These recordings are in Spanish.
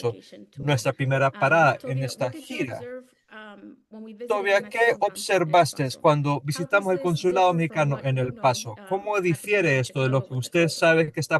Paso, nuestra primera parada en esta gira. Tovia, ¿qué observaste cuando visitamos el consulado mexicano en El Paso? ¿Cómo difiere esto de lo que usted sabe que está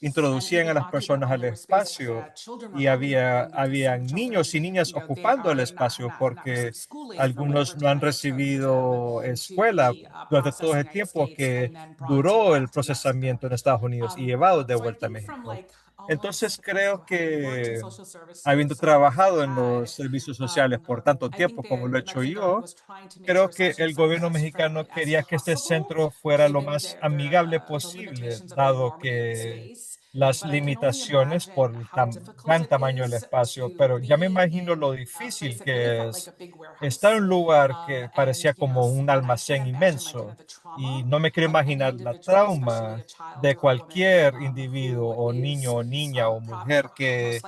introducían a las personas al espacio y habían niños y niñas ocupando el espacio porque algunos no han recibido escuela durante todo el tiempo que duró el procesamiento en Estados Unidos y llevados de vuelta a México. Entonces creo que habiendo trabajado en los servicios sociales por tanto tiempo como lo he hecho yo, creo que el gobierno mexicano quería que este centro fuera lo más amigable posible, dado que las limitaciones por el gran tamaño del espacio, pero ya me imagino lo difícil que es estar en un lugar que parecía como un almacén inmenso y no me quiero imaginar la trauma de cualquier individuo o niño o niña o mujer que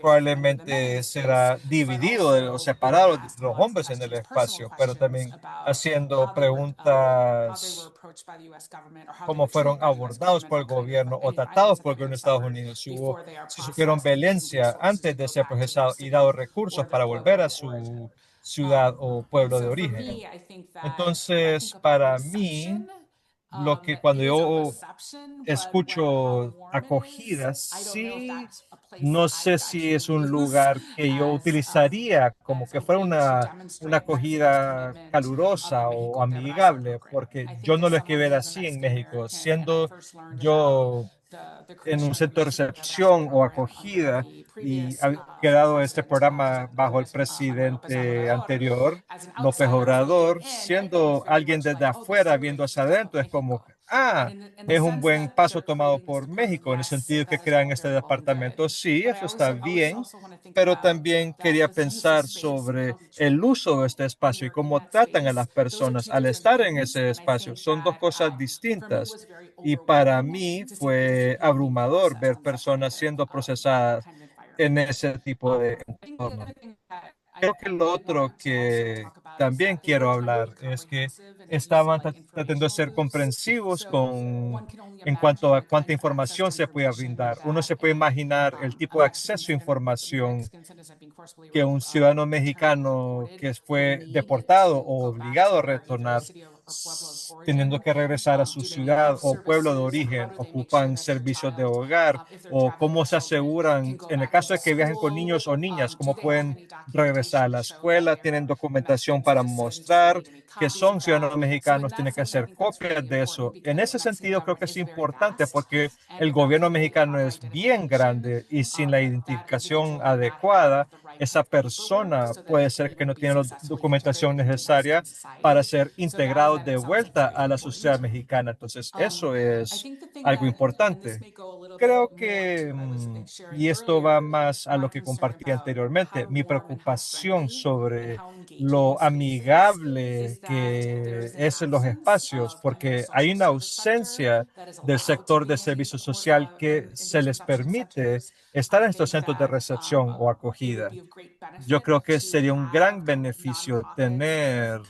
probablemente será dividido o separado de los hombres en el espacio, pero también haciendo preguntas cómo fueron abordados por el gobierno o tratados por el gobierno de Estados Unidos, si sufrieron violencia antes de ser procesados y dado recursos para volver a su ciudad o pueblo de origen. Entonces, para mí, lo que cuando yo escucho acogidas, sí, no sé si es un lugar que yo utilizaría como que fuera una acogida calurosa o amigable, porque yo no lo esquivé ver así en México, siendo yo en un centro de recepción o acogida y ha quedado este programa bajo el presidente anterior, López Obrador, siendo alguien desde afuera viendo hacia adentro, es como, es un buen paso tomado por México en el sentido que crean este departamento. Sí, eso está bien, pero también quería pensar sobre el uso de este espacio y cómo tratan a las personas al estar en ese espacio. Son dos cosas distintas. Y para mí fue abrumador ver personas siendo procesadas en ese tipo de entornos. Creo que lo otro que también quiero hablar es que estaban tratando de ser comprensivos en cuanto a cuánta información se puede brindar. Uno se puede imaginar el tipo de acceso a información que un ciudadano mexicano que fue deportado o obligado a retornar, teniendo que regresar a su ciudad o pueblo de origen, ocupan servicios de hogar o cómo se aseguran, en el caso de que viajen con niños o niñas, cómo pueden regresar a la escuela, tienen documentación para mostrar que son ciudadanos mexicanos, tienen que hacer copias de eso. En ese sentido, creo que es importante porque el gobierno mexicano es bien grande y sin la identificación adecuada, esa persona puede ser que no tiene la documentación necesaria para ser integrados de vuelta a la sociedad mexicana. Entonces, eso es algo importante. Creo que, y esto va más a lo que compartí anteriormente, mi preocupación sobre lo amigable que es en los espacios, porque hay una ausencia del sector de servicio social que se les permite estar en estos centros de recepción o acogida. Yo creo que sería un gran beneficio tener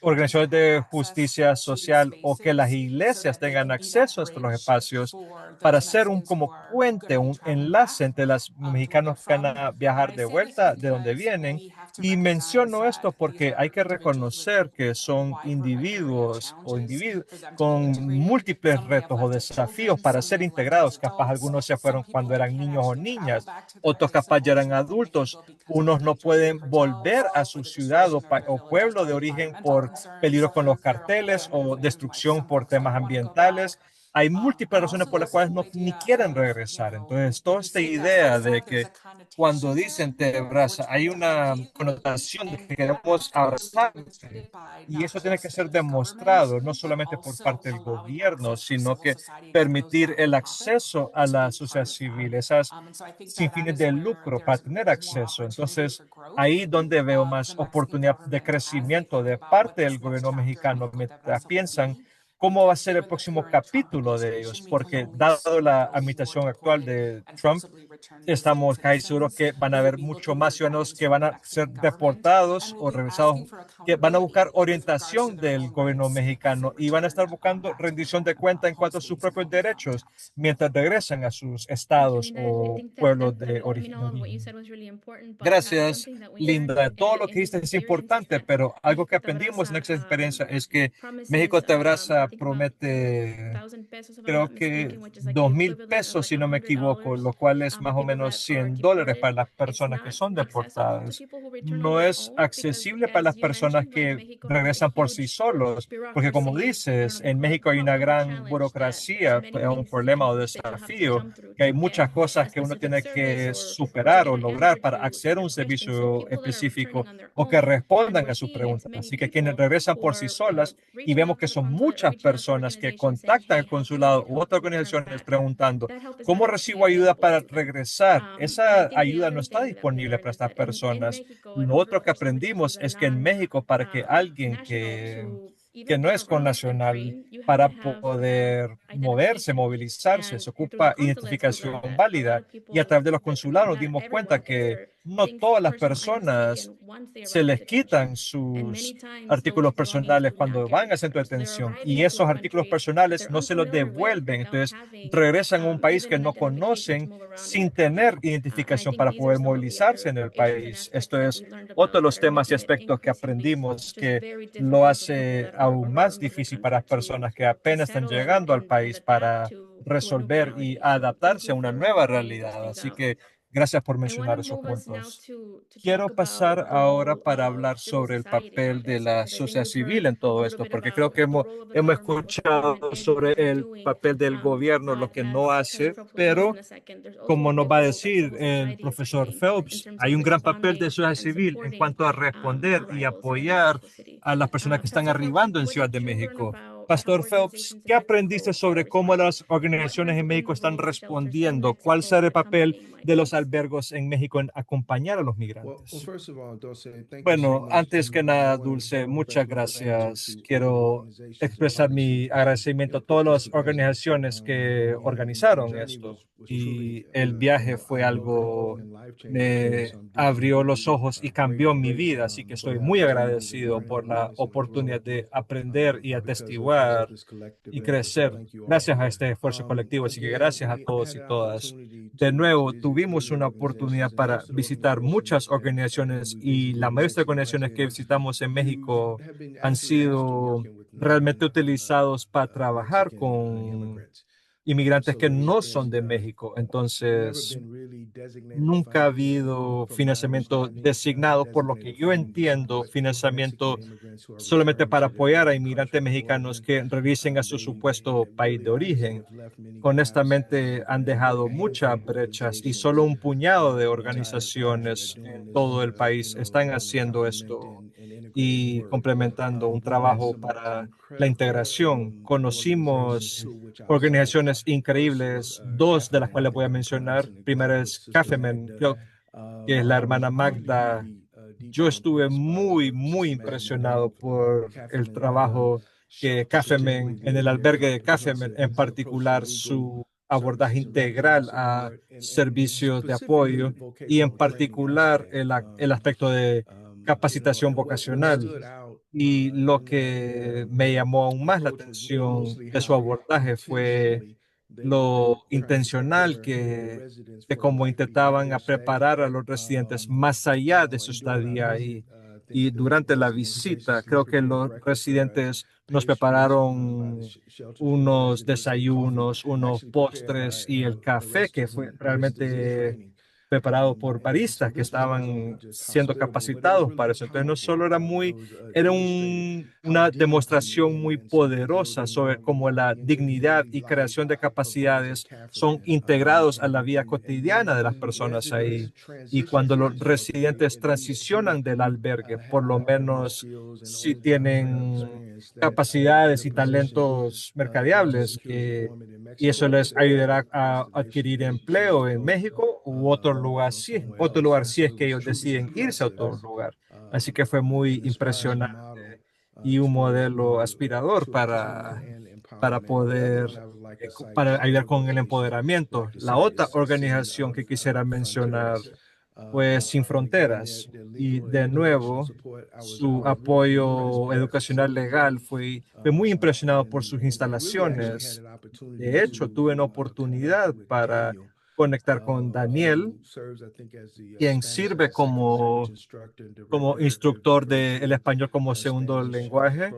organizaciones de justicia social o que las iglesias tengan acceso a estos espacios para ser un como puente, un enlace entre los mexicanos que van a viajar de vuelta de donde vienen. Y menciono esto porque hay que reconocer que son individuos o individuos con múltiples retos o desafíos para ser integrados. Capaz algunos se fueron cuando eran niños o niñas, otros capaz ya eran adultos, unos no pueden volver a su ciudad o pueblo de origen por peligro con los carteles o destrucción por temas ambientales. Hay múltiples razones por las cuales no ni quieren regresar. Entonces, toda esta idea de que cuando dicen te abraza, hay una connotación de que queremos abrazarte y eso tiene que ser demostrado no solamente por parte del gobierno, sino que permitir el acceso a la sociedad civil, esas sin fines de lucro para tener acceso. Entonces, ahí donde veo más oportunidad de crecimiento de parte del gobierno mexicano, mientras piensan cómo va a ser el próximo capítulo de ellos, porque dado la administración actual de Trump, estamos casi seguros que van a haber mucho más ciudadanos que van a ser deportados o regresados, que van a buscar orientación del gobierno mexicano y van a estar buscando rendición de cuenta en cuanto a sus propios derechos mientras regresan a sus estados I o think pueblos that de you know, origen. what you said was really important, but Gracias, something that we learned Linda. Todo lo in que this dijiste es experience importante, pero algo que México Te aprendimos en Abraza esta experiencia es que México promises Te I Abraza think about promete, 1,000 pesos if I'm creo not que mistaken, which is like the 2,000 equivalent of pesos, like si no me equivoco, $100 lo cual es más más o menos $100 para las personas que son deportadas. No es accesible para las personas que regresan por sí solos, porque como dices, en México hay una gran burocracia, un problema o desafío, que hay muchas cosas que uno tiene que superar o lograr para acceder a un servicio específico o que respondan a sus preguntas. Así que quienes regresan por sí solas, y vemos que son muchas personas que contactan el consulado u otras organizaciones preguntando, ¿cómo recibo ayuda para regresar? Esa ayuda no está disponible para estas personas. Lo otro que aprendimos es que en México, para que alguien que no es connacional, para poder moverse, movilizarse, se ocupa identificación válida. Y a través de los consulados nos dimos cuenta que no todas las personas se les quitan sus artículos personales cuando van al centro de detención y esos artículos personales no se los devuelven. Entonces regresan a un país que no conocen sin tener identificación para poder movilizarse en el país. Esto es otro de los temas y aspectos que aprendimos que lo hace aún más difícil para las personas que apenas están llegando al país para resolver y adaptarse a una nueva realidad. Así que gracias por mencionar esos puntos. Quiero pasar ahora para hablar sobre el papel de la sociedad civil en todo esto, porque creo que hemos escuchado sobre el papel del gobierno, lo que no hace, pero como nos va a decir el profesor Phelps, hay un gran papel de sociedad civil en cuanto a responder y apoyar a las personas que están arribando en Ciudad de México. Pastor Phelps, ¿qué aprendiste sobre cómo las organizaciones en México están respondiendo? ¿Cuál será el papel de los albergos en México en acompañar a los migrantes? Bueno, antes que nada, Dulce, muchas gracias. Quiero expresar mi agradecimiento a todas las organizaciones que organizaron esto. Y el viaje fue algo, me abrió los ojos y cambió mi vida. Así que estoy muy agradecido por la oportunidad de aprender y atestiguar y crecer gracias a este esfuerzo colectivo. Así que gracias a todos y todas. De nuevo, tuvimos una oportunidad para visitar muchas organizaciones y la mayoría de las organizaciones que visitamos en México han sido realmente utilizados para trabajar con inmigrantes que no son de México. Entonces, nunca ha habido financiamiento designado, por lo que yo entiendo, financiamiento solamente para apoyar a inmigrantes mexicanos que regresen a su supuesto país de origen. Honestamente, han dejado muchas brechas y solo un puñado de organizaciones en todo el país están haciendo esto y complementando un trabajo para la integración. Conocimos organizaciones increíbles, dos de las cuales voy a mencionar. Primera es CAFEMEN, creo que es la hermana Magda. Yo estuve muy impresionado por el trabajo que CAFEMEN, en el albergue de CAFEMEN, en particular su abordaje integral a servicios de apoyo y en particular el aspecto de capacitación vocacional. Y lo que me llamó aún más la atención de su abordaje fue lo intencional de cómo intentaban a preparar a los residentes más allá de su estadía ahí. Y durante la visita, creo que los residentes nos prepararon unos desayunos, unos postres y el café que fue realmente preparado por baristas que estaban siendo capacitados para eso. Entonces no solo era una demostración muy poderosa sobre cómo la dignidad y creación de capacidades son integrados a la vida cotidiana de las personas ahí. Y cuando los residentes transicionan del albergue, por lo menos si tienen capacidades y talentos mercadeables, y eso les ayudará a adquirir empleo en México u otro lugar si es que ellos deciden irse a otro lugar. Así que fue muy impresionante y un modelo aspirador para poder, para ayudar con el empoderamiento. La otra organización que quisiera mencionar pues Sin Fronteras. Y de nuevo, su apoyo educacional legal fue muy impresionado por sus instalaciones. De hecho, tuve una oportunidad para conectar con Daniel, quien sirve como instructor del español como segundo lenguaje,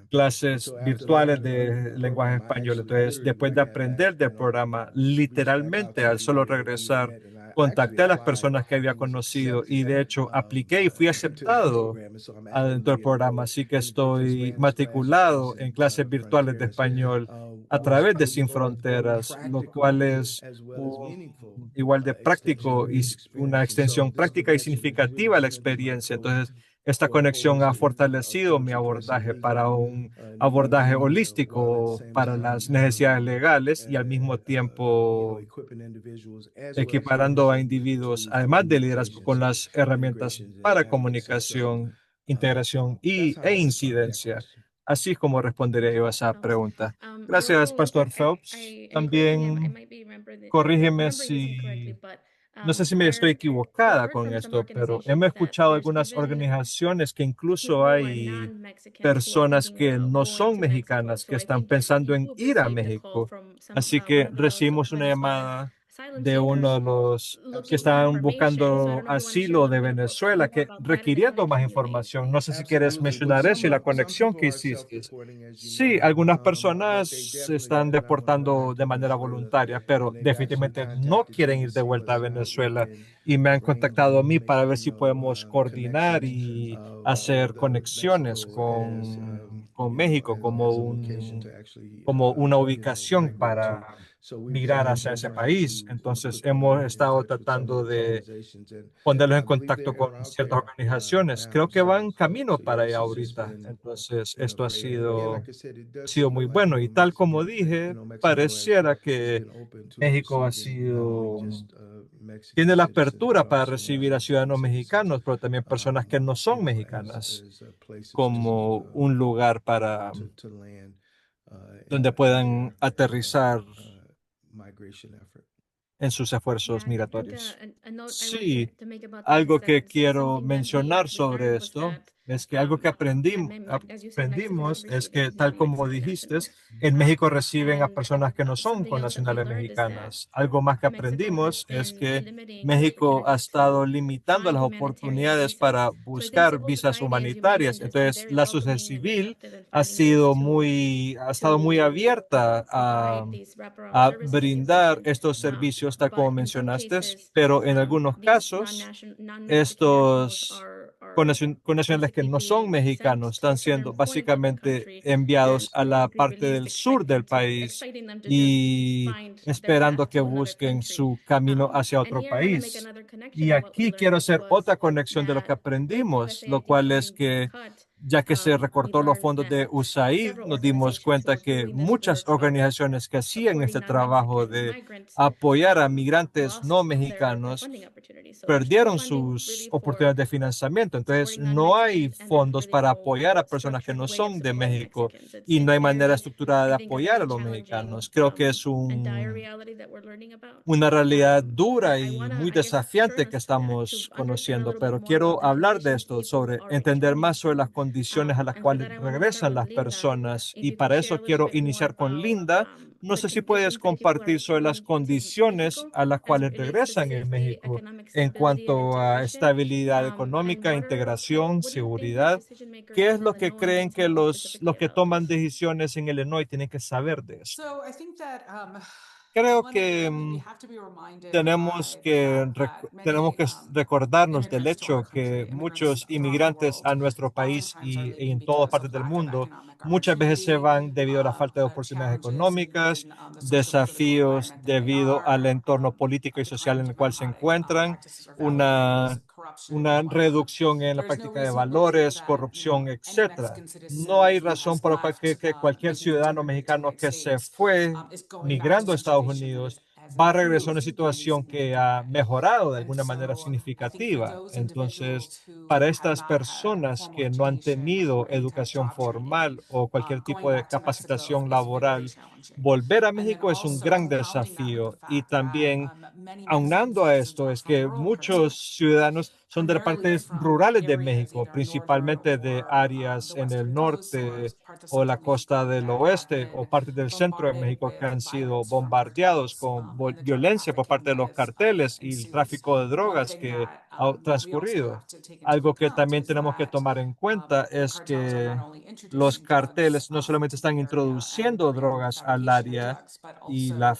clases virtuales de lenguaje español. Entonces, después de aprender del programa, literalmente al solo regresar, contacté a las personas que había conocido y de hecho apliqué y fui aceptado adentro del programa. Así que estoy matriculado en clases virtuales de español a través de Sin Fronteras, lo cual es igual de práctico y una extensión práctica y significativa a la experiencia. Entonces, esta conexión ha fortalecido mi abordaje para un abordaje holístico para las necesidades legales y al mismo tiempo equiparando a individuos, además de liderazgo, con las herramientas para comunicación, integración e incidencia. Así es como respondería yo a esa pregunta. Gracias, Pastor Phelps. También corrígeme si, no sé si me estoy equivocada con esto, pero hemos escuchado algunas organizaciones que incluso hay personas que no son mexicanas que están pensando en ir a México. Así que recibimos una llamada de uno de los que están buscando asilo de Venezuela, que requiriendo más información. No sé si quieres mencionar eso y la conexión que hiciste. Sí, algunas personas se están deportando de manera voluntaria, pero definitivamente no quieren ir de vuelta a Venezuela y me han contactado a mí para ver si podemos coordinar y hacer conexiones con México como una ubicación para migrar hacia ese país. Entonces, hemos estado tratando de ponerlos en contacto con ciertas organizaciones. Creo que van camino para allá ahorita. Entonces, esto ha sido muy bueno. Y tal como dije, pareciera que México tiene la apertura para recibir a ciudadanos mexicanos, pero también personas que no son mexicanas, como un lugar para donde puedan aterrizar en sus esfuerzos migratorios. Sí, algo que quiero mencionar sobre esto es que algo que aprendimos es que, tal como dijiste, en México reciben a personas que no son connacionales mexicanas. Algo más que aprendimos es que México ha estado limitando las oportunidades para buscar visas humanitarias. Entonces, la sociedad civil ha estado muy abierta a brindar estos servicios, tal como mencionaste, pero en algunos casos, estos connacionales que no son mexicanos están siendo básicamente enviados a la parte del sur del país y esperando que busquen su camino hacia otro país. Y aquí quiero hacer otra conexión de lo que aprendimos, lo cual es que ya que se recortó los fondos de USAID, nos dimos cuenta que muchas organizaciones que hacían este trabajo de apoyar a migrantes no mexicanos perdieron sus oportunidades de financiamiento. Entonces, no hay fondos para apoyar a personas que no son de México y no hay manera estructurada de apoyar a los mexicanos. Creo que es una realidad dura y muy desafiante que estamos conociendo, pero quiero hablar de esto, sobre entender más sobre las condiciones a las cuales regresan las personas y para eso quiero iniciar con Linda. No sé si puedes compartir sobre las condiciones a las cuales regresan en México en cuanto a estabilidad económica, integración, seguridad. ¿Qué es lo que creen que los que toman decisiones en Illinois tienen que saber de eso? Creo que tenemos que recordarnos del hecho que muchos inmigrantes a nuestro país y en todas partes del mundo muchas veces se van debido a la falta de oportunidades económicas, desafíos debido al entorno político y social en el cual se encuentran, una, una reducción en la práctica de valores, corrupción, etcétera. No hay razón por la que cualquier ciudadano mexicano que se fue migrando a Estados Unidos va a regresar a una situación que ha mejorado de alguna manera significativa. Entonces, para estas personas que no han tenido educación formal o cualquier tipo de capacitación laboral, volver a México es un gran desafío. Y también, aunando a esto, es que muchos ciudadanos son de las partes rurales de México, principalmente de áreas en el norte o la costa del oeste o partes del centro de México que han sido bombardeados con violencia por parte de los carteles y el tráfico de drogas que transcurrido. Algo que también tenemos que tomar en cuenta es que los carteles no solamente están introduciendo drogas al área y la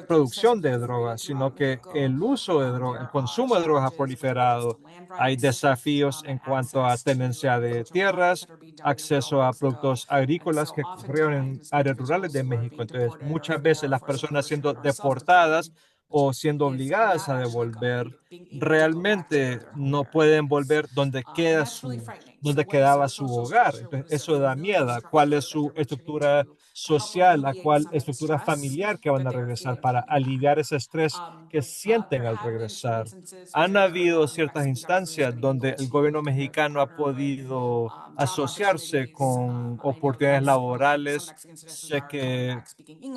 producción de drogas, sino que el uso de drogas, el consumo de drogas ha proliferado. Hay desafíos en cuanto a tenencia de tierras, acceso a productos agrícolas que ocurrieron en áreas rurales de México. Entonces, muchas veces las personas siendo deportadas o siendo obligadas a devolver, realmente no pueden volver donde quedaba su hogar. Entonces, eso da miedo. ¿Cuál es su estructura social, a cuál estructura familiar que van a regresar para aliviar ese estrés que sienten al regresar? Han habido ciertas instancias donde el gobierno mexicano ha podido asociarse con oportunidades laborales. Sé que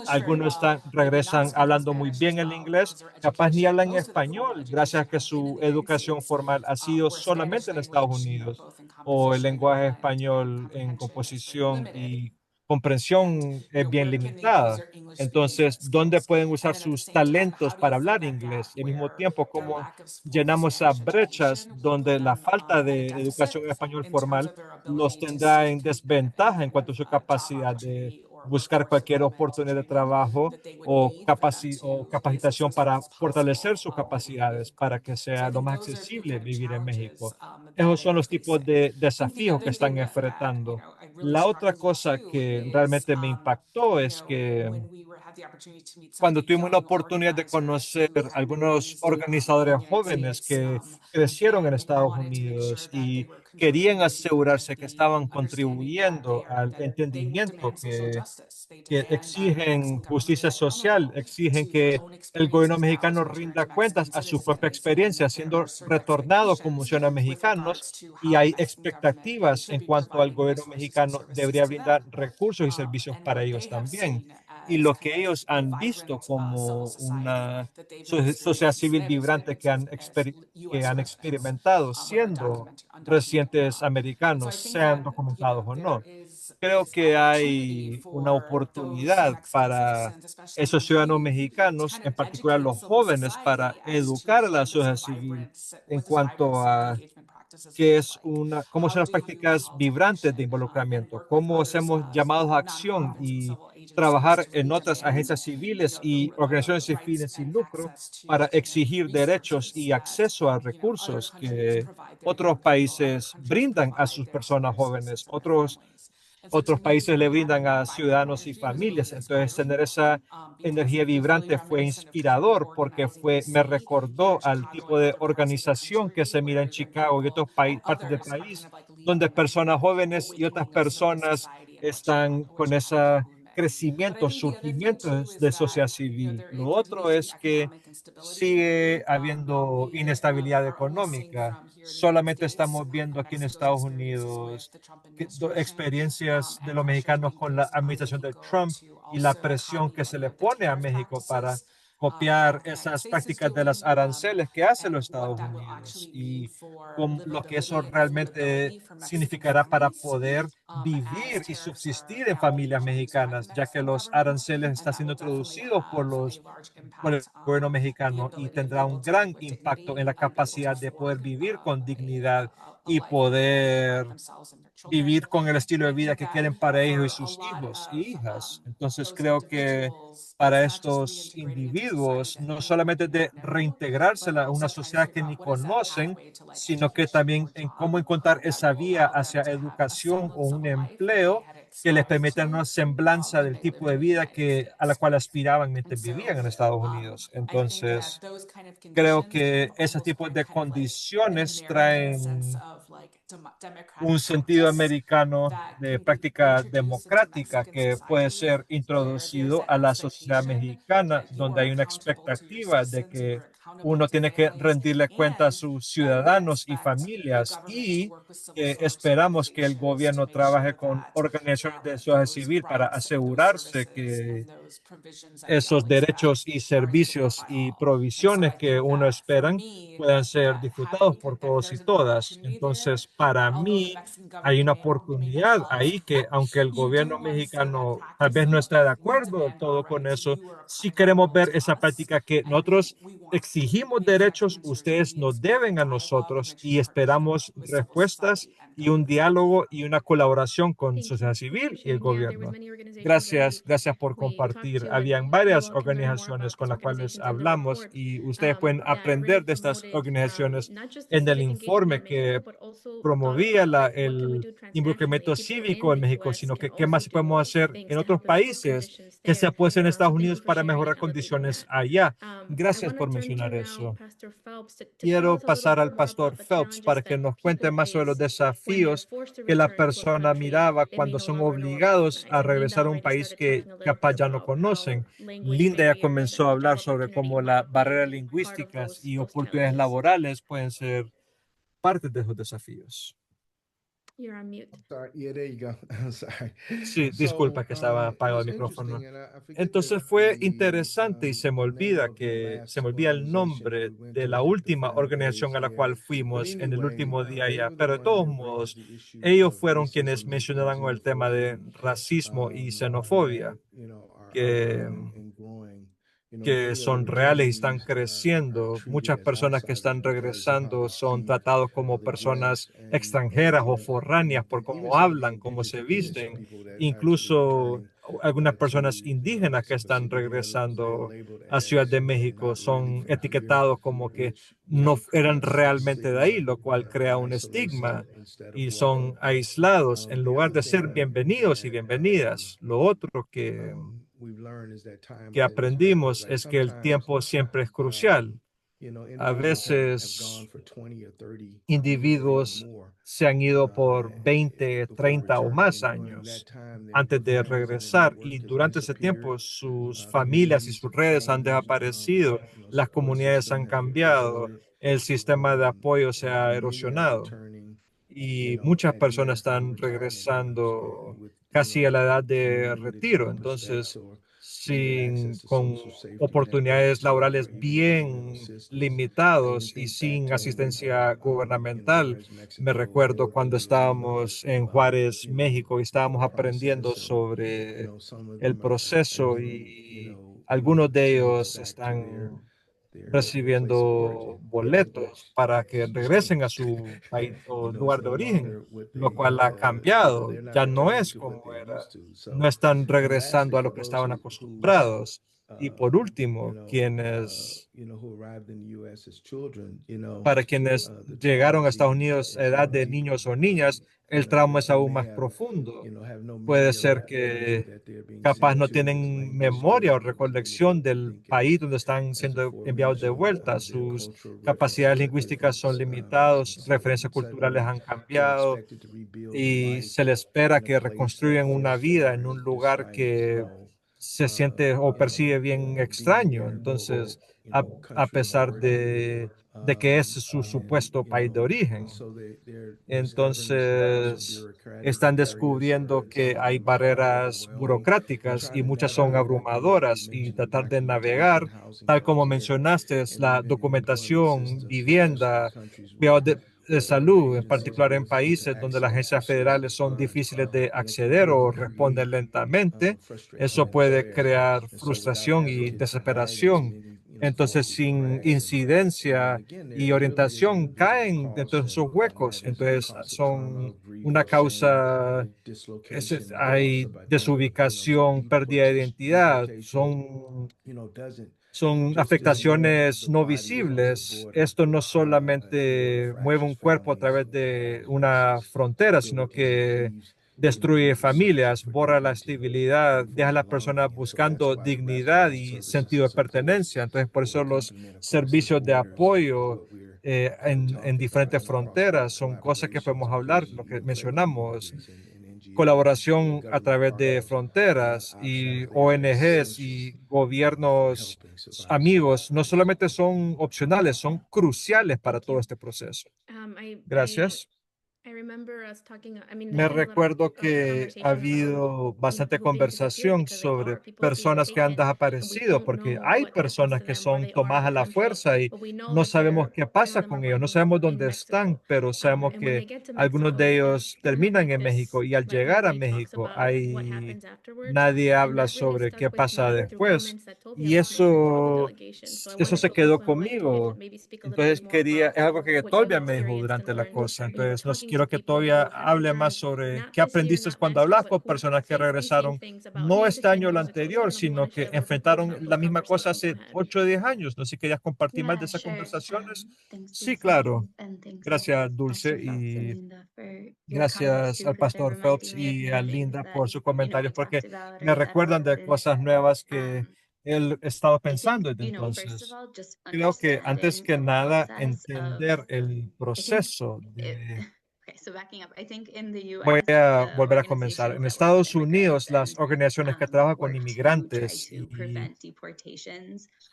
algunos regresan hablando muy bien el inglés, capaz ni hablan español, gracias a que su educación formal ha sido solamente en Estados Unidos, o el lenguaje español en composición y comprensión es bien limitada. Entonces, ¿dónde pueden usar sus talentos para hablar inglés? Y al mismo tiempo, ¿cómo llenamos esas brechas donde la falta de educación en español formal los tendrá en desventaja en cuanto a su capacidad de buscar cualquier oportunidad de trabajo o capacitación para fortalecer sus capacidades para que sea lo más accesible vivir en México? Esos son los tipos de desafíos que están enfrentando. La otra cosa que realmente me impactó es que cuando tuvimos la oportunidad de conocer algunos organizadores jóvenes que crecieron en Estados Unidos y querían asegurarse que estaban contribuyendo al entendimiento que exigen justicia social, exigen que el gobierno mexicano rinda cuentas a su propia experiencia, siendo retornados como ciudadanos mexicanos, y hay expectativas en cuanto al gobierno mexicano debería brindar recursos y servicios para ellos también. Y lo que ellos han visto como una sociedad civil vibrante que han experimentado siendo residentes americanos, sean documentados o no. Creo que hay una oportunidad para esos ciudadanos mexicanos, en particular los jóvenes, para educar a la sociedad civil en cuanto a cómo son las prácticas vibrantes de involucramiento, cómo hacemos llamados a acción y trabajar en otras agencias civiles y organizaciones civiles sin lucro para exigir derechos y acceso a recursos que otros países brindan a sus personas jóvenes, otros países le brindan a ciudadanos y familias. Entonces, tener esa energía vibrante fue inspirador porque me recordó al tipo de organización que se mira en Chicago y otras partes del país, donde personas jóvenes y otras personas están con ese crecimiento, surgimiento de sociedad civil. Lo otro es que sigue habiendo inestabilidad económica. Solamente estamos viendo aquí en Estados Unidos experiencias de los mexicanos con la administración de Trump y la presión que se le pone a México para copiar esas prácticas de las aranceles que hace los Estados Unidos y con lo que eso realmente significará para poder vivir y subsistir en familias mexicanas, ya que los aranceles están siendo introducidos por el gobierno mexicano y tendrá un gran impacto en la capacidad de poder vivir con dignidad y poder vivir con el estilo de vida que quieren para ellos y sus hijos y hijas. Entonces creo que para estos individuos, no solamente de reintegrarse a una sociedad que ni conocen, sino que también en cómo encontrar esa vía hacia educación o un empleo que les permita una semblanza del tipo de vida a la cual aspiraban mientras vivían en Estados Unidos. Entonces, creo que ese tipo de condiciones traen un sentido americano de práctica democrática que puede ser introducido a la sociedad mexicana, donde hay una expectativa de que uno tiene que rendirle cuenta a sus ciudadanos y familias y que esperamos que el gobierno trabaje con organizaciones de sociedad civil para asegurarse que esos derechos y servicios y provisiones que uno esperan puedan ser disfrutados por todos y todas. Entonces, para mí, hay una oportunidad ahí que, aunque el gobierno mexicano tal vez no esté de acuerdo del todo con eso, sí queremos ver esa práctica que nosotros exigimos derechos, ustedes nos deben a nosotros y esperamos respuestas y un diálogo y una colaboración con Thank sociedad you for civil y el sharing. Yeah, there was gobierno. many organizations that Gracias por we talked compartir. to, Habían and you're varias welcome to learn more organizaciones about con these las cuales organizations in the hablamos report y ustedes pueden that really aprender de estas promoted organizaciones not just the en el civic engagement informe in Mexico, que but also thought promovía about what can we el do transnationally. involucramiento People cívico in en the México, US sino can que qué also más podemos do hacer things en to otros help improve países conditions que se there. puede hacer en Estados So thank you Unidos for para sharing mejorar and elevating condiciones that. allá. I Gracias want to por turn to mencionar now eso. Pastor Phelps to tell Quiero us a little pasar bit al more pastor about the Phelps challenges para que that nos cuente people más sobre los face when they're desafíos forced to que la return to a persona country miraba they may cuando no son longer know or obligados recognize. a And Linda regresar a un already país started que talking a little bit capaz ya no about how conocen. language Linda ya barriers comenzó a and job hablar sobre opportunity cómo might las be barreras part of lingüísticas y those oportunidades challenges. laborales pueden ser parte de esos desafíos. You're on mute. Sorry. Yeah, there you go. Sorry. Sí, disculpa So que estaba it apagado el was interesting, micrófono. and I forget Entonces fue interesante y the name of the se last me olvida el organization that nombre we went de to. I la think the última final organización days a la there. cual But fuimos en el anyway, último día they ya, were the pero de ones todos that raised modos, the issue ellos of fueron quienes racism and mencionaron el tema de xenophobia racismo y that xenofobia, are que alive and growing. que Many of the son reales y están returnees are creciendo. treated Muchas as personas que outsiders están because of how regresando they son speak, tratados how como they dress, personas extranjeras o forráneas por and even cómo some of the hablan, cómo indigenous se people, some visten. people that actually Incluso returning algunas personas to indígenas que están Mexico City, they are regresando labeled a Ciudad as de México not really son from here, etiquetados como que which no eran creates a realmente de ahí, stigma lo cual crea and un isolation estigma instead of y son welcome. aislados en The lugar other de ser thing bienvenidos y that bienvenidas. Lo otro we've learned is that time que matters. aprendimos Like es que el sometimes, tiempo siempre es crucial. A individuals have gone veces for 20 or 30 years or even individuos more se han ido por 20, before 30 o returning, más and during that años time, antes their de families and their regresar network y has durante ese disappeared. tiempo sus familias y Communities sus have redes han changed. desaparecido, las Support comunidades system han has cambiado, eroded, el sistema de apoyo se ha and many are erosionado returning, y muchas at personas near full están retirement age, regresando with casi a la edad de limited retiro. self-respect Entonces, or limited sin access to con social safety oportunidades networks, or laborales even governmental bien assistance. I even limitados y think back sin to asistencia gubernamental. Juarez, Me Mexico, recuerdo cuando where estábamos en Juárez, México, y the estábamos aprendiendo process, and sobre some of el them are proceso having y algunos de changed ellos back to están their place of recibiendo origin, boletos which para que is regresen a strange. su país o It's lugar de no origen, longer what lo cual ha cambiado. they're not Ya no returning es to what como they're era. used to. No So, están and lastly, regresando a for lo que those estaban who acostumbrados. Y uh, por último, who arrived in the U.S. as children, para quienes the llegaron trauma a is Estados even Unidos a is edad even de deeper. niños o niñas, el trauma es They aún may más profundo. have no Puede memory of ser the country que that they're being capaz sent no to, its tienen language memoria o skills, maybe recolección they del think país donde están as a siendo foreign enviados de nation, vuelta. their Sus cultural capacidades references are lingüísticas different, son limitadas, referencias culturales suddenly han they're cambiado expected to rebuild a y life se le espera in a que place that reconstruyan una feels vida en foreign, un lugar despite que se siente o percibe bien being extraño. their Entonces, quote, a country of pesar origin. de que es su supuesto país de And origen. so their stubbornness is also Entonces, bureaucratic están barriers, descubriendo and some que of hay them are barreras overwhelming and burocráticas trying y to muchas son navigate, like you abrumadoras y mentioned, tratar de navegar, documentation, housing, tal como healthcare, mencionaste, es and la even employment documentación, systems, especially in vivienda, countries cuidado where de government salud, en agencies are particular en difficult to países donde las access agencias federales son or difíciles de it can acceder o really create responden lentamente. frustration Eso and puede despair. crear And so without frustración y advocates and guidance, desesperación. many fall Entonces, through the sin cracks, and incidencia again, y there really is an orientación, invisible caen dentro cost, de esos right? huecos. There's a Entonces, cost of trauma, son of grief, una of shame, causa, of dislocation, and hay loss of identity. So desubicación, pérdida de identidad, deportation, doesn't son just move afectaciones the no body across the visibles. border. Esto no It solamente mueve fractures un cuerpo a families, través de alters una races, frontera, sino debilitates, que leaves destruye individuals searching familias, for borra la dignity estabilidad, and for deja a las belonging. personas And so that's buscando why the Rapid dignidad Health y Services sentido is de so important pertenencia. Entonces, por for the eso los countrymen across these servicios de borders, and apoyo what we're en talking about diferentes in fronteras cross-border son cosas que collaboration podemos because hablar, lo que federal mencionamos, agencies and NGOs and colaboración a government través de partners fronteras options y are there are ONGs essential y for gobiernos helping survive some of these amigos no places. solamente son opcionales, son cruciales para Thank todo you. este proceso. I Gracias. Me recuerdo que ha habido bastante conversación sobre personas que han desaparecido, porque hay personas que son tomadas a la fuerza y no sabemos qué pasa con ellos, no sabemos dónde están, pero sabemos que algunos de ellos terminan en México y al llegar a México nadie habla sobre qué pasa después. Y eso se quedó conmigo. Entonces es algo que Tolvia me dijo durante la cosa. Entonces, quiero que Tolvia hable más sobre qué aprendiste cuando hablas con personas que regresaron, no este año o el anterior, sino que enfrentaron la misma cosa hace 8 o 10 años. No sé si querías compartir más de esas conversaciones. Sí, claro. Gracias, Dulce, y gracias al Pastor Phelps y a Linda por sus comentarios, porque me recuerdan de cosas nuevas que él estaba pensando desde entonces. Creo que antes que nada, entender el proceso de... Voy a volver a comenzar. En Estados Unidos, las organizaciones que trabajan con inmigrantes y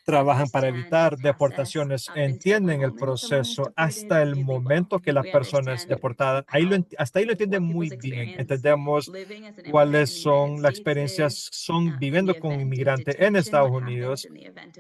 trabajan para evitar deportaciones, entienden el proceso hasta el momento que la persona es deportada. Hasta ahí lo entienden muy bien. Entendemos cuáles son las experiencias son viviendo con inmigrantes en Estados Unidos.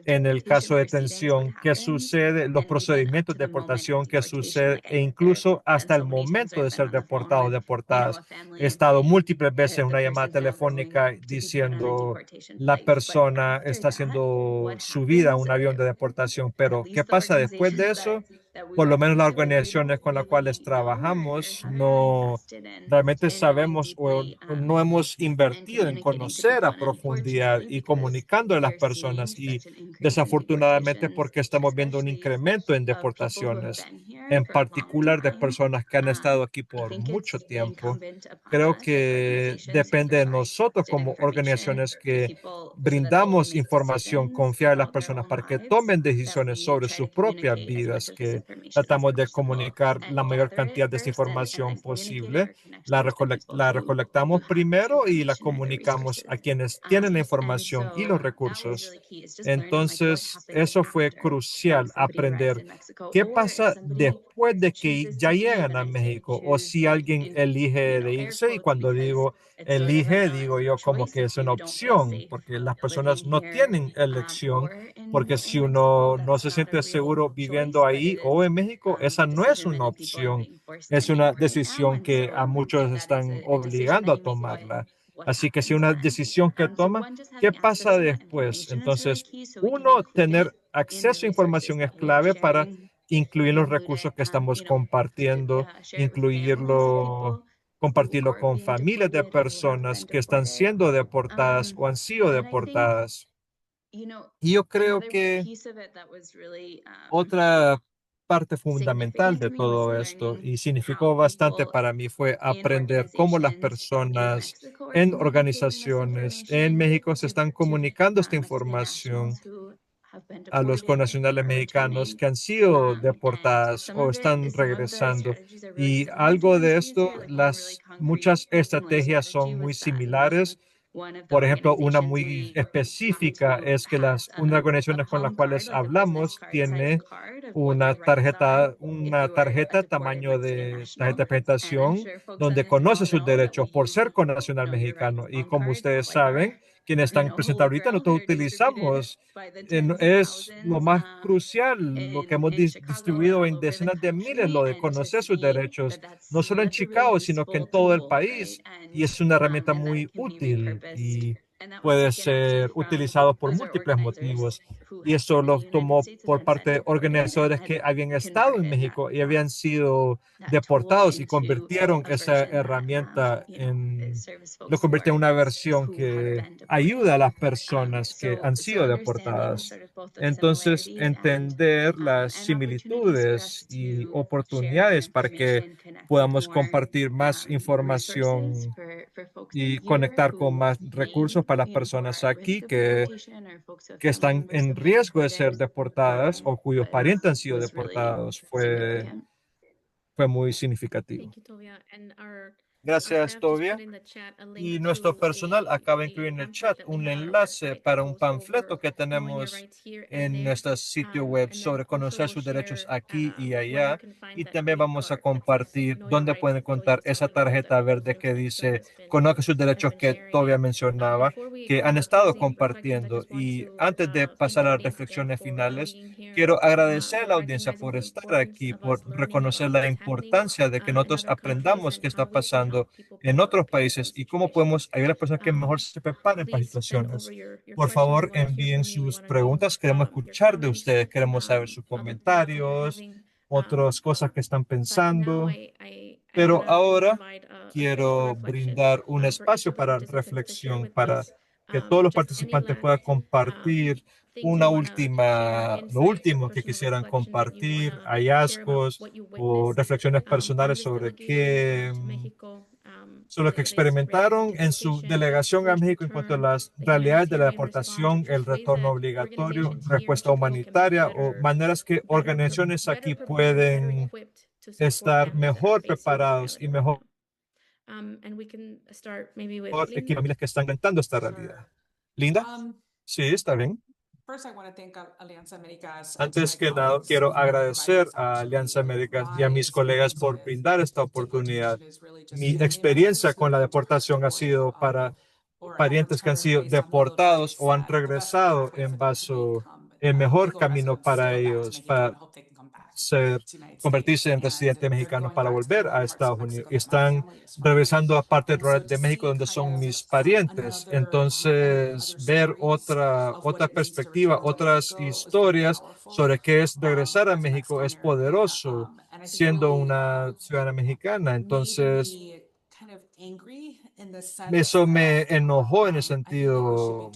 En el caso de detención, qué sucede, los procedimientos de deportación, qué sucede, e incluso hasta el momento de ser deportado o deportadas. He estado múltiples veces en una llamada telefónica diciendo la persona está haciendo subida a un avión de deportación, pero ¿qué pasa después de eso? Por lo menos las organizaciones con las cuales trabajamos no realmente sabemos o no hemos invertido en conocer a profundidad y comunicando a las personas y desafortunadamente porque estamos viendo un incremento en deportaciones, en particular de personas que han estado aquí por mucho tiempo. Creo que depende de nosotros como organizaciones que brindamos información confiable a las personas para que tomen decisiones sobre sus propias vidas, que tratamos de comunicar la mayor cantidad de esta información posible. La recolectamos primero y la comunicamos a quienes tienen la información y los recursos. Entonces, eso fue crucial, aprender qué pasa después de que ya llegan a México o si alguien elige de irse. Y cuando digo elige, digo yo como que es una opción, porque las personas no tienen elección, porque si uno no se siente seguro viviendo ahí o en México, esa no es una opción, es una decisión que a muchos están obligando a tomarla. Así que si una decisión que toma, ¿qué pasa después? Entonces, uno, tener acceso a información es clave para incluir los recursos que estamos compartiendo, compartirlo con familias de personas que están siendo deportadas o han sido deportadas. Y yo creo que otra parte fundamental de todo esto, y significó bastante para mí, fue aprender cómo las personas en organizaciones en México se están comunicando esta información a los connacionales mexicanos que han sido deportadas o están regresando. Y algo de esto, muchas estrategias son muy similares. Por ejemplo, una muy específica es que unas organizaciones con las cuales hablamos tiene una tarjeta tamaño de tarjeta de presentación donde conoce sus derechos por ser connacional mexicano. Y como ustedes saben, quienes están presentes ahorita, nosotros utilizamos, es lo más crucial, lo que hemos distribuido en decenas de miles, lo de conocer sus derechos, no solo en Chicago, sino que en todo el país. Y es una herramienta muy útil y puede ser utilizado por múltiples motivos. Y eso lo tomó por parte de organizadores que habían estado en México y habían sido deportados y convirtieron esa herramienta lo convirtió en una versión que ayuda a las personas que han sido deportadas. Entonces, entender las similitudes y oportunidades para que podamos compartir más información y conectar con más recursos para las personas aquí que están en riesgo de ser deportadas o cuyos parientes han sido deportados fue muy significativo. Thank you, Tovia. And our Gracias, Staff just Tovia. put in the chat a Y link nuestro to personal acaba de a incluir en el chat pamphlet that we un have on our enlace website that para un goes panfleto over que knowing your tenemos rights here and en there. nuestro sitio web And then sobre also conocer we'll sus derechos share aquí y where you allá. can find Y that también green vamos a card that says compartir Know Your dónde Rights. pueden So you contar can esa see the ones that tarjeta verde both que Phil dice has Conozca sus derechos been que sharing. Tovia mencionaba, Before we que han go to estado closing reflections, I compartiendo. just want Y to antes de thank pasar the a las audience again reflexiones for finales, being here, quiero agradecer a la audiencia recognizing por the estar importance aquí, of por us learning reconocer about la what's happening importancia de que in nosotros other countries aprendamos and qué está how we can pasando help people en prepare otros for países these y cómo situations. podemos ayudar a las personas que mejor se preparen para Please send over situaciones. your Por questions. We favor, want to hear envíen from you. We sus want to know preguntas. Queremos your escuchar de comments. ustedes. Queremos saber sus Other points that you're comentarios, having. otras cosas que están But now pensando. I'm Pero gonna ahora provide a space for quiero reflection brindar un for each espacio of the para participants to share reflexión, with para us que todos los just any participantes puedan last compartir things you want to share, lo insights or último que personal quisieran reflection that you want compartir, to share about hallazgos what you o witnessed reflexiones in personales this delegation to Mexico. sobre lo que This rate experimentaron en su deportation, delegación a forced México en cuanto a return, las the realidades de la humanitarian response, or deportación, el just ways retorno that obligatorio, organizations here in respuesta Chicago can be humanitaria o maneras que organizaciones aquí better prepared, better pueden equipped to support estar families that are mejor facing this preparados reality y right mejor now. And we can start maybe with equipos Linda. familias que están enfrentando esta realidad. Linda, sí, está bien. Antes que nada, quiero agradecer a Alianza Américas y a mis colegas por brindar esta oportunidad. Mi experiencia con la deportación ha sido para parientes que han sido deportados o han regresado en mejor camino para ellos, para convertirse en residentes mexicanos para volver a Estados Unidos. Están regresando a partes rurales de México donde son mis parientes. Entonces, ver otra perspectiva, otras historias sobre qué es regresar a México es poderoso siendo una ciudadana mexicana. Entonces, eso me enojó en el sentido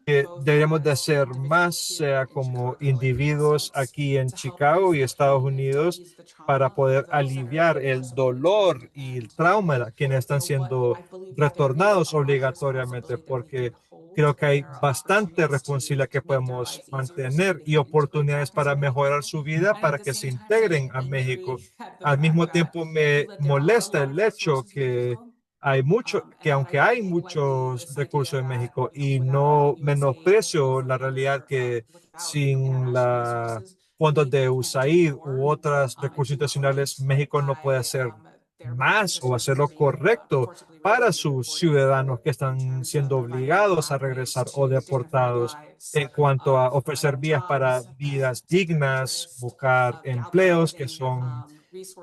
que deberíamos de hacer más, sea como individuos aquí en Chicago y Estados Unidos, para poder aliviar el dolor y el trauma de quienes están siendo retornados obligatoriamente, porque creo que hay bastante responsabilidad que podemos mantener y oportunidades para mejorar su vida, para que se integren a México. Al mismo tiempo me molesta el hecho que aunque hay muchos recursos en México y no menosprecio la realidad que sin la fondos de USAID u otros recursos internacionales, México no puede hacer más o hacer lo correcto para sus ciudadanos que están siendo obligados a regresar o deportados en cuanto a ofrecer vías para vidas dignas, buscar empleos que son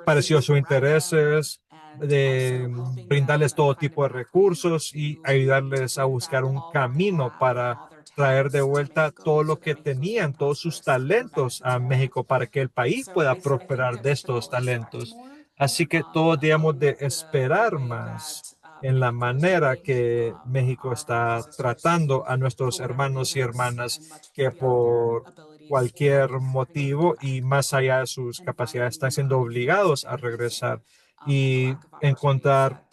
parecidos a sus intereses, de brindarles todo tipo de recursos y ayudarles a buscar un camino para traer de vuelta todo lo que tenían, todos sus talentos a México para que el país pueda prosperar de estos talentos. Así que todos debemos de esperar más en la manera que México está tratando a nuestros hermanos y hermanas que por cualquier motivo y más allá de sus capacidades están siendo obligados a regresar y encontrar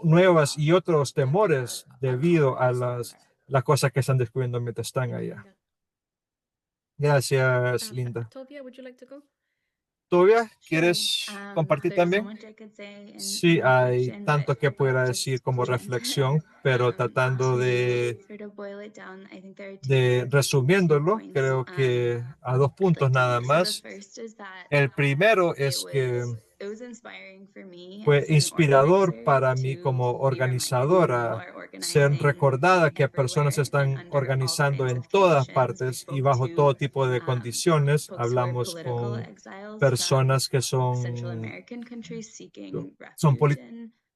nuevas y otros temores debido a las cosas que están descubriendo mientras están allá. Gracias, Linda. Tovia, would you like to go? Tovia, ¿quieres compartir también? Sí, hay tanto que pudiera decir como reflexión, pero tratando de resumiéndolo, creo que a 2 puntos nada más. El primero es que fue inspirador para mí como organizadora ser recordada que personas están organizando en todas partes y bajo todo tipo de condiciones. Hablamos con personas que son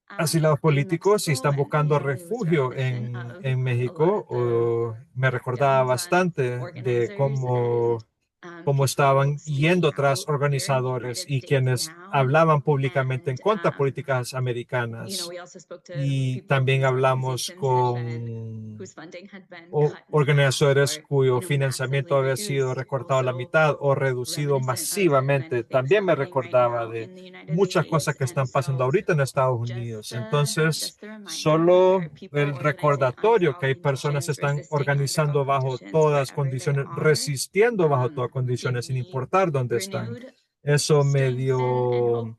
asilados políticos y están buscando refugio en México. Me recordaba bastante de cómo estaban yendo tras organizadores y quienes hablaban públicamente en contra de políticas americanas. Y también hablamos con organizadores cuyo financiamiento había sido recortado a la mitad o reducido masivamente. También me recordaba de muchas cosas que están pasando ahorita en Estados Unidos. Entonces, solo el recordatorio que hay personas que están organizando bajo todas condiciones, resistiendo bajo todas condiciones, sin importar dónde están. Eso me dio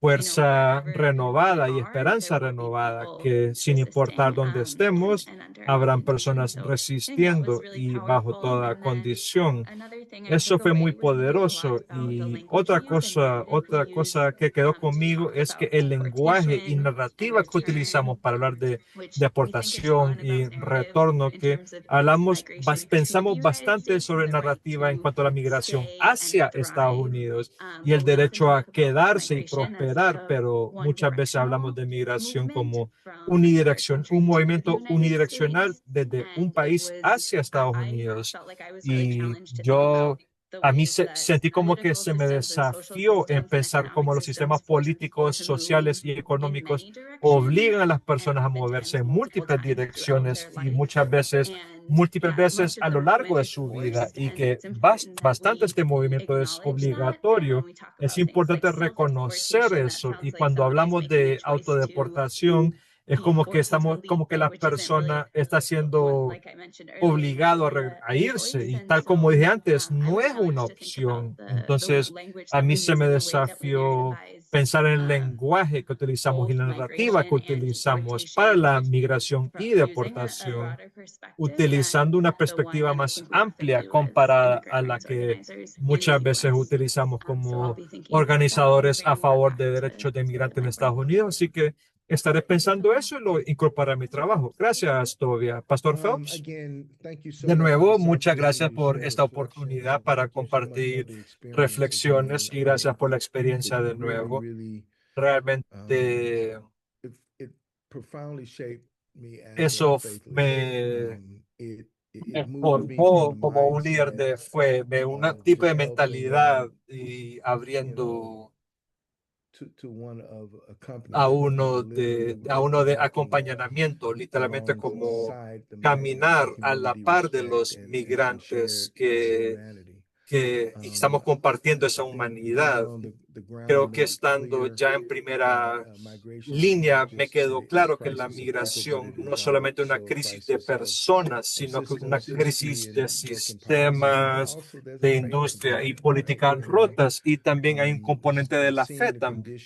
fuerza renovada y esperanza renovada, que sin importar dónde estemos, habrán personas resistiendo y bajo toda condición. Eso fue muy poderoso. Y otra cosa que quedó conmigo es que el lenguaje y narrativa que utilizamos para hablar de deportación y retorno, que pensamos bastante sobre narrativa en cuanto a la migración hacia Estados Unidos y el derecho a quedarse y prosperar, pero muchas veces hablamos de migración como un movimiento unidireccional desde un país hacia Estados Unidos. Y sentí como que se me desafió en pensar cómo los sistemas políticos, sociales y económicos obligan a las personas a moverse en múltiples veces a lo largo de su vida, y que bastante este movimiento es obligatorio. Es importante reconocer eso. Y cuando hablamos de autodeportación, es como que la persona está siendo obligado a irse, y tal como dije antes, no es una opción. Entonces, a mí se me desafió pensar en el lenguaje que utilizamos y la narrativa que utilizamos para la migración y deportación, utilizando una perspectiva más amplia comparada a la que muchas veces utilizamos como organizadores a favor de derechos de inmigrantes en Estados Unidos. Así que estaré pensando eso y lo incorporaré a mi trabajo. Gracias, Tovia. Pastor Phelps. De nuevo, muchas gracias por esta oportunidad para compartir reflexiones, y gracias por la experiencia de nuevo. Realmente eso me formó como un líder de fe, de un tipo de mentalidad, y abriendo a uno de acompañamiento, literalmente como caminar a la par de los migrantes que estamos compartiendo esa humanidad. Creo que estando ya en primera línea, me quedó claro que la migración no es solamente una crisis de personas, sino que una crisis de sistemas, de industria y políticas rotas. Y también hay un componente de la fe también.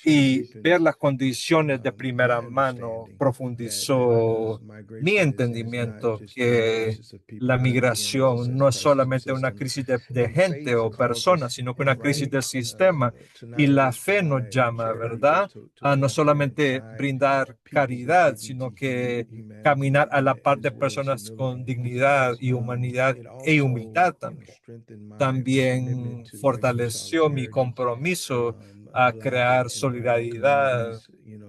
Y ver las condiciones de primera mano profundizó mi entendimiento que la migración no es solamente una crisis de gente o personas, sino que una crisis de sistema. Y la fe nos llama, ¿verdad? A no solamente brindar caridad, sino que caminar a la par de personas con dignidad y humanidad e humildad también. También fortaleció mi compromiso a crear solidaridad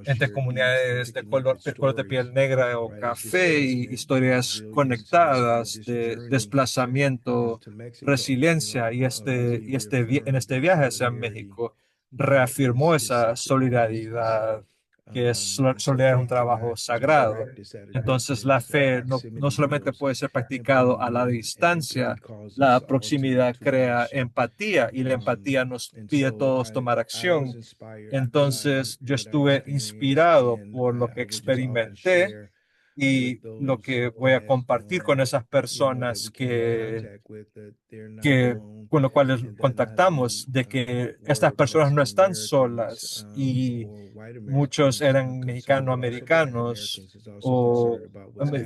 entre comunidades de color de piel negra o café, y historias conectadas de desplazamiento, resiliencia. En este viaje hacia México reafirmó esa solidaridad, que solidaridad es un trabajo sagrado. Entonces, la fe no solamente puede ser practicado a la distancia. La proximidad crea empatía, y la empatía nos pide a todos tomar acción. Entonces, yo estuve inspirado por lo que experimenté y lo que voy a compartir con esas personas que con los cuales contactamos, de que estas personas no están solas, y muchos eran mexicano-americanos, o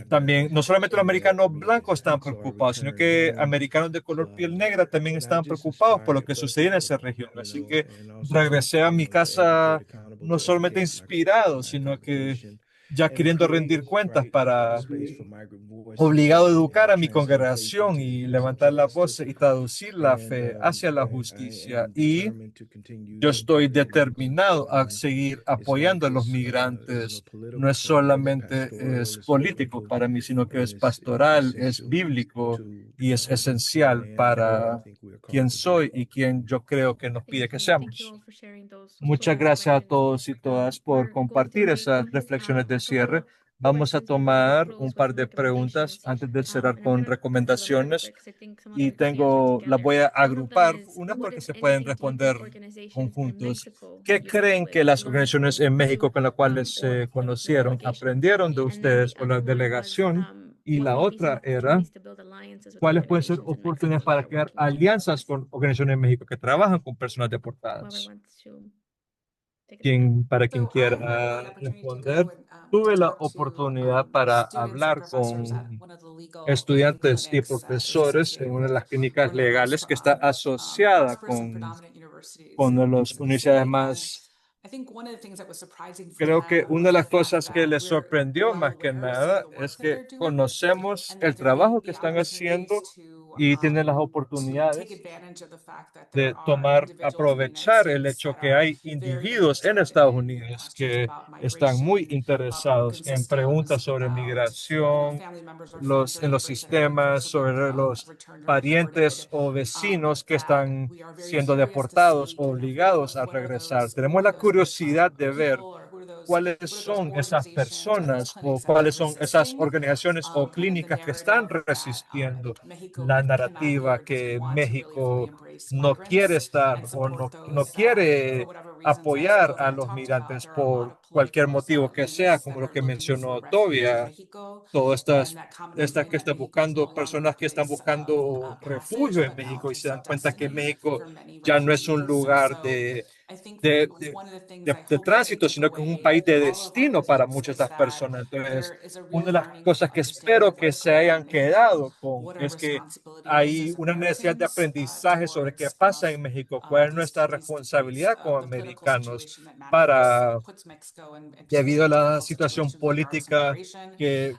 también no solamente los americanos blancos estaban preocupados, sino que americanos de color piel negra también estaban preocupados por lo que sucedía en esa región. Así que regresé a mi casa no solamente inspirado, sino que ya queriendo rendir cuentas, para obligado a educar a mi congregación y levantar la voz y traducir la fe hacia la justicia. Y yo estoy determinado a seguir apoyando a los migrantes. No es solamente es político para mí, sino que es pastoral, es bíblico y es esencial para quién soy y quién yo creo que nos pide que seamos. Muchas gracias a todos y todas por compartir esas reflexiones de cierre. Vamos a tomar un par de preguntas antes de cerrar con recomendaciones, y las voy a agrupar, unas porque se pueden responder conjuntos. ¿Qué creen que las organizaciones en México con las cuales se conocieron aprendieron de ustedes o la delegación? Y la otra era, ¿cuáles pueden ser oportunidades para crear alianzas con organizaciones en México que trabajan con personas deportadas? Para quien quiera responder, tuve la oportunidad para hablar con estudiantes y profesores en una de las clínicas legales que está asociada con una de las universidades más. Creo que una de las cosas que les sorprendió más que nada es que conocemos el trabajo que están haciendo y tienen las oportunidades de aprovechar el hecho que hay individuos en Estados Unidos que están muy interesados en preguntas sobre migración, en los sistemas, sobre los parientes o vecinos que están siendo deportados o obligados a regresar. Tenemos la curiosidad de ver cuáles son esas personas o cuáles son esas organizaciones o clínicas que están resistiendo la narrativa que México no quiere estar o no quiere apoyar a los migrantes por cualquier motivo que sea, como lo que mencionó Tovia, todas estas que están buscando, personas que están buscando refugio en México y se dan cuenta que México ya no es un lugar de, de, de tránsito, sino que es un país de destino para muchas de estas personas. Entonces, una de las cosas que espero que se hayan quedado con es que hay una necesidad de aprendizaje sobre qué pasa en México, cuál es nuestra responsabilidad como americanos para, debido a la situación política que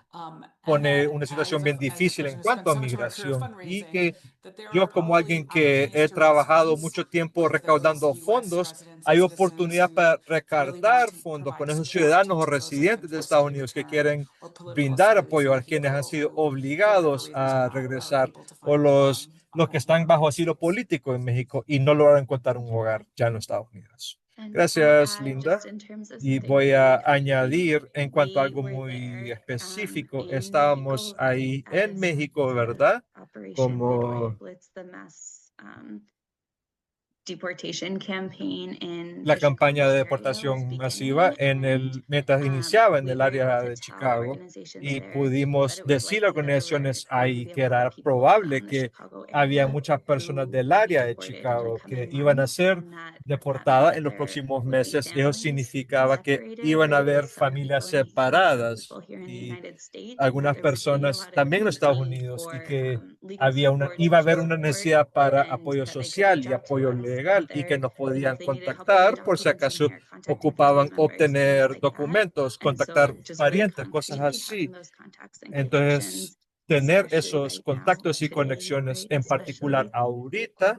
pone una situación bien difícil en cuanto a migración y que yo como alguien que he trabajado mucho tiempo recaudando fondos, hay oportunidad para recaudar fondos con esos ciudadanos o residentes de Estados Unidos que quieren brindar apoyo a quienes han sido obligados a regresar o los que están bajo asilo político en México y no logran encontrar un hogar ya en los Estados Unidos. Gracias, Linda. Y voy a añadir en cuanto a algo muy específico. Estábamos ahí en México, ¿verdad? Como la campaña de deportación masiva mientras iniciaba en el área de Chicago y pudimos decir a organizaciones ahí que era probable que había muchas personas del área de Chicago que iban a ser deportadas en los próximos meses. Eso significaba que iban a haber familias separadas y algunas personas también en los Estados Unidos y que iba a haber una necesidad para apoyo social y apoyo legal y que nos podían contactar por si acaso ocupaban obtener documentos, contactar parientes, cosas así. Entonces, tener esos contactos y conexiones, en particular ahorita,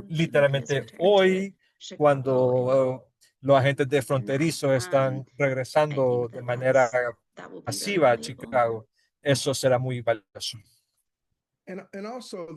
literalmente hoy, cuando los agentes de fronterizo están regresando de manera masiva a Chicago, eso será muy valioso. And also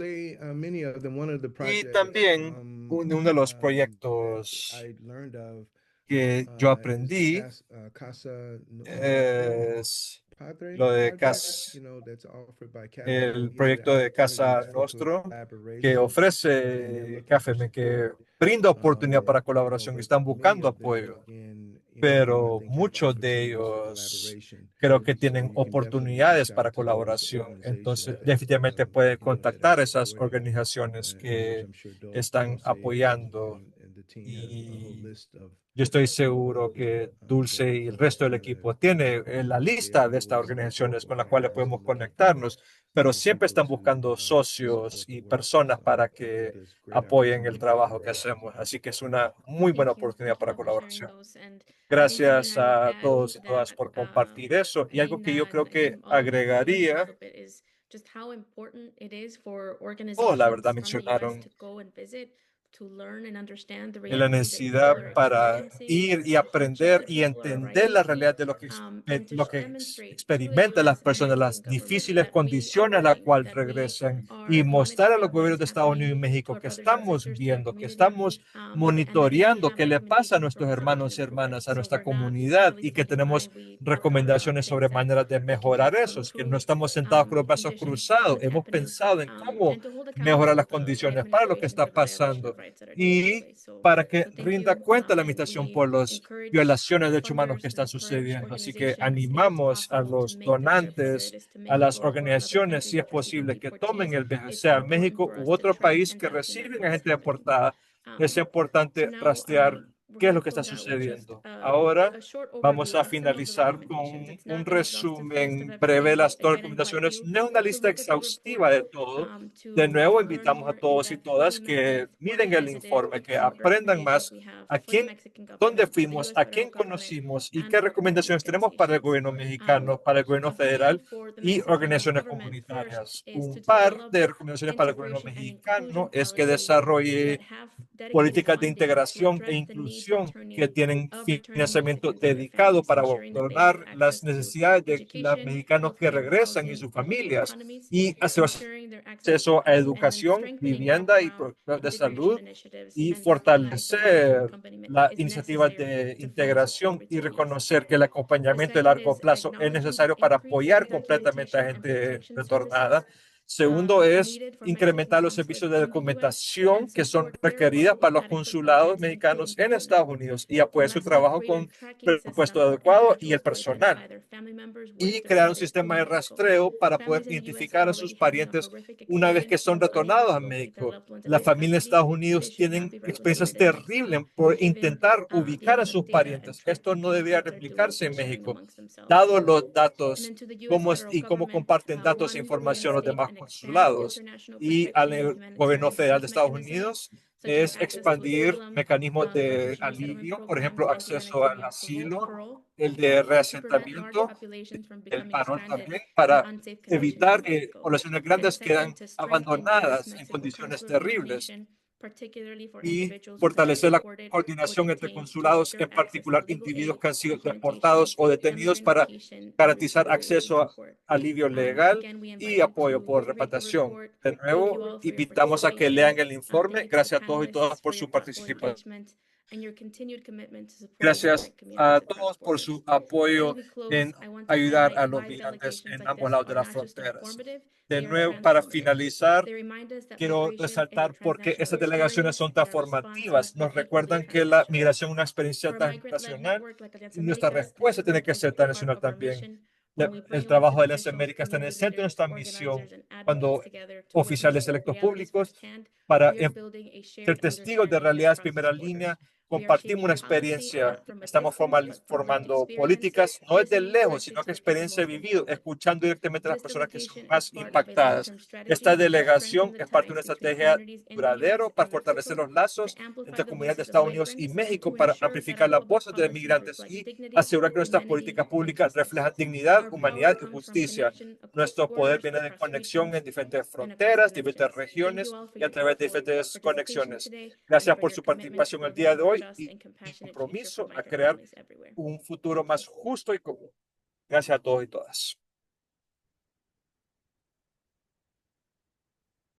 many of them, one of the Y projects también uno de los proyectos I learned of que yo aprendí Casa es Padre lo de Project, that's offered by el CAFEME, proyecto de Casa for Nostro que collaboration, and they're ofrece looking for CAFEM, que support. brinda oportunidad para colaboración y But están many buscando of them, apoyo, again, I pero think have muchos de opportunities for ellos collaboration. creo que So tienen you can definitely reach oportunidades para out to those colaboración. organizations Entonces, that definitivamente puede that are contactar esas supporting, organizaciones which que I'm sure están Dulce apoyando. and the team has a whole Y list of yo estoy seguro que Dulce y el resto del equipo tiene la lista de estas organizaciones con las cuales podemos conectarnos, pero siempre están buscando socios y personas para que apoyen el trabajo que hacemos. Así que es una muy buena oportunidad para For sharing colaboración. those. And I think something Gracias I would a add todos to y todas that, por compartir eso. Y algo que Linda yo creo que and all of you mentioned a agregaría, little bit, is just how important it is for todos la organizations verdad from the US mencionaron to go and visit, to learn and understand the en la reality that necesidad people are para experiencing, ir y the hardships aprender that y people are entender arriving la to, realidad de and to lo que demonstrate to the experimentan las US and personas, Mexican las government difíciles that we are condiciones a las willing, cuales that we regresan y are mostrar a monitoring los what is gobiernos de Estados Unidos y happening to México our que brothers and estamos sisters, to our viendo, que community, estamos and that we monitoreando have qué le pasa a recommendations nuestros from hermanos y positive hermanas, a effects. So nuestra we're not comunidad really y que standing by. tenemos We talk about recomendaciones things sobre that maneras de can be mejorar eso, que no improved, estamos sentados con los and brazos just cruzados, what's hemos happening, pensado en cómo and to hold mejorar accountable las the condiciones para lo que administration está for the violation pasando of rights that are taking y place. So, para que thank rinda you. cuenta la And administración por we las encourage violaciones de derechos humanos que funders, we están encourage sucediendo. Así que organizations, if it's animamos a possible, to los make the trip, whether it donantes, is to a las Mexico or another organizaciones, country si es receiving posible, que tomen deportees. el viaje, It's sea important México for u us to otro try país and que document reciben a what's gente happening. deportada. Es So importante now, rastrear qué es lo que está sucediendo. Ahora vamos a finalizar con un resumen breve de las dos recomendaciones. No es una lista exhaustiva de todo. De nuevo, invitamos a todos y todas que miren el informe, que aprendan más a quién, dónde fuimos, a quién conocimos y qué recomendaciones tenemos para el gobierno mexicano, para el gobierno federal y organizaciones comunitarias. Un par de recomendaciones para el gobierno mexicano es que desarrolle políticas de integración e inclusión que tienen financiamiento dedicado para abordar las necesidades de los mexicanos que regresan y sus familias y hacer acceso a educación, vivienda y programas de salud y fortalecer las iniciativas de integración y reconocer que el acompañamiento de largo plazo es necesario para apoyar completamente a gente retornada. Segundo es incrementar los servicios de documentación que son requeridas para los consulados mexicanos en Estados Unidos y apoyar su trabajo con presupuesto adecuado y el personal. Y crear un sistema de rastreo para poder identificar a sus parientes una vez que son retornados a México. Las familias de Estados Unidos tienen experiencias terribles por intentar ubicar a sus parientes. Esto no debería replicarse en México, dado los datos cómo comparten datos e información los demás consulados. Y al gobierno federal de Estados Unidos es expandir mecanismos de alivio, por ejemplo, acceso al asilo, el de reasentamiento, el parol también, para evitar que poblaciones grandes quedan abandonadas en condiciones terribles y fortalecer la coordinación entre consulados, en particular individuos que han sido deportados o detenidos para garantizar acceso a alivio legal y apoyo por repatriación. De nuevo, invitamos a que lean el informe. Gracias a todos y todas por su participación. Gracias a todos por su apoyo en ayudar a los migrantes en ambos lados de las fronteras. De nuevo, para finalizar, quiero resaltar por qué estas delegaciones son tan formativas. Nos recuerdan que la migración es una experiencia tan nacional y nuestra respuesta tiene que ser tan nacional también. El trabajo de las Américas está en el centro de nuestra misión cuando oficiales electos públicos para ser testigos de realidades primera línea. Compartimos una experiencia, estamos formando políticas, no desde lejos, sino que experiencia vivida, escuchando directamente a las personas que son más impactadas. Esta delegación es parte de una estrategia duradera para fortalecer los lazos entre comunidades de Estados Unidos y México para amplificar las voces de migrantes y asegurar que nuestras políticas públicas reflejan dignidad, humanidad y justicia. Nuestro poder viene de conexión en diferentes fronteras, diferentes regiones y a través de diferentes conexiones. Gracias por su participación el día de hoy y compromiso a crear un futuro más justo y común. Gracias a todos y todas.